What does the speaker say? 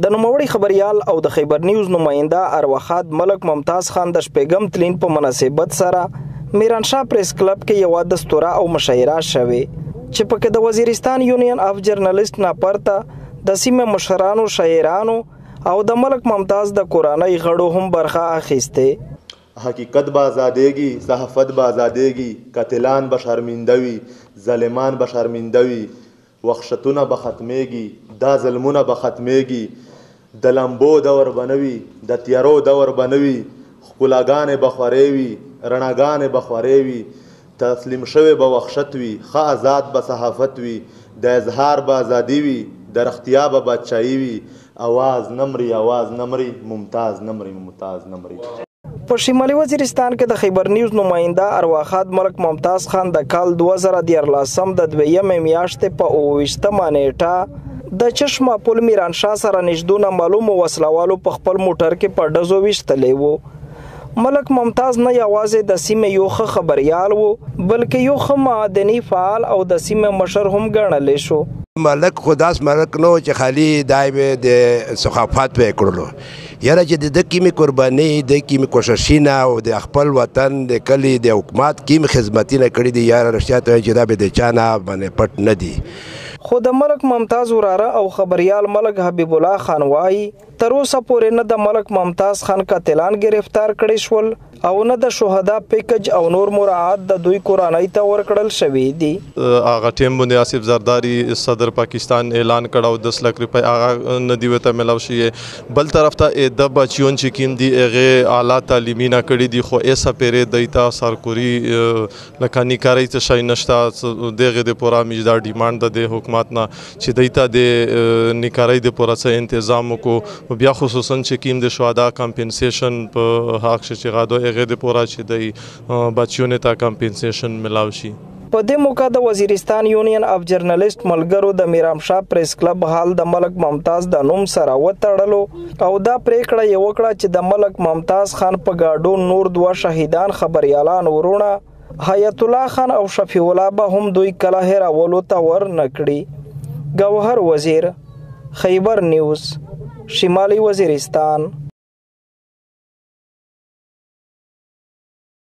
د نوموړي خبريال او د خیبر نیوز نماینده ارواخاد ملک ممتاز خان د شپږم تلین په مناسبت سره میرانشاه پریس کلب کې یو دستوره او مشاعره شوه چې پکې د وزیرستان یونین اف جرنالست نه پرته د سیمه مشرانو شاعرانو او د ملک ممتاز د کورنۍ غړو هم برخه اخیسته. حقیقت به آزادیږي، صحافت به آزادیږي، قاتلان به شرمنده وي، ظالمان به شرمنده وي، وحشتونه به ختمیږي، دا ظلمونه به ختمیږي، د لمبو دور به نه وي، د تیارو دور به نه وي، ښکلاګانې به خورې وي، رڼاګانې به خورې وي، تسلیم شوی به وحشت وي، ښه آزاد به صحافت وي، د اظهار به ازادي وي، د رښتیا به بادشاهي وي. आवाज نمري आवाज نمري ممتاز نمري ممتاز نمري. په شمالي وزیرستان کې د خیبر نیوز نماینده ارواخاد ملک ممتاز خان د کال 2014 د 2 میاشتې په 28 نیټه د چشمه پل میرانشاه سره نږدې معلوم وسلوالو په خپل موټر کې په ډزو وشتلې وو. ملک ممتاز نه یوازې د سیمې یو خبريال وو بلکې یو معدني فعال او د سیمې مشر هم ګڼل شو. ملک خداس ملک نو چې خالی دایمه د ثقافت په کړلو یاره چې د کیمې قرباني د کیمې کوششینه او د خپل وطن د کلی د حکومت کیمې خدمتونه کړې دي یاره رښتیا ته چې دا به د چانه باندې پټ نه دي. خو د ملک ممتاز وراره او خبريال ملک حبیب الله خان وایي تر اوسه پورې نه د ملک ممتاز خان قاتلان گرفتار کړي شول او نه د شهدا پیکج او نور مراعات د دوی کورنۍ ته ورکړل شوی دي. هغه ټیم باندې آصف زرداری صدر پاکستان اعلان کړو 10 لک روپۍ هغه ندی وته ملاو شي. بل طرف ته د بچیون چې کیم دي هغه اعلی تعلیمي نه کړي دي خو ایسه پیرې دیتا سرکوري لکانی کاری ته شای نشتا دغه د پورا مجدار ډیماند د حکومت نه چې دیتا د نکاري د پورا څه تنظیم کو بیا خصوصا چې کیم د شهدا کمپنسیشن په حق چې غاډو هغه د پورا چې د بچیونه ته کمپنسیشن ملاو شي. په دې موقع د وزیرستان یونین اف جرنالست ملګرو د میرانشاه پریس کلب حال د ملک ممتاز د نوم سره وتړلو او دا پریکړه یو کړه چې د ملک ممتاز خان په گاډو نور 2 شهیدان خبريالان ورونه حیات الله خان او شفیع الله به هم دوی کله هراولو ته ور نکړي. گوهر وزیر، خیبر نیوز، شمالی وزیرستان.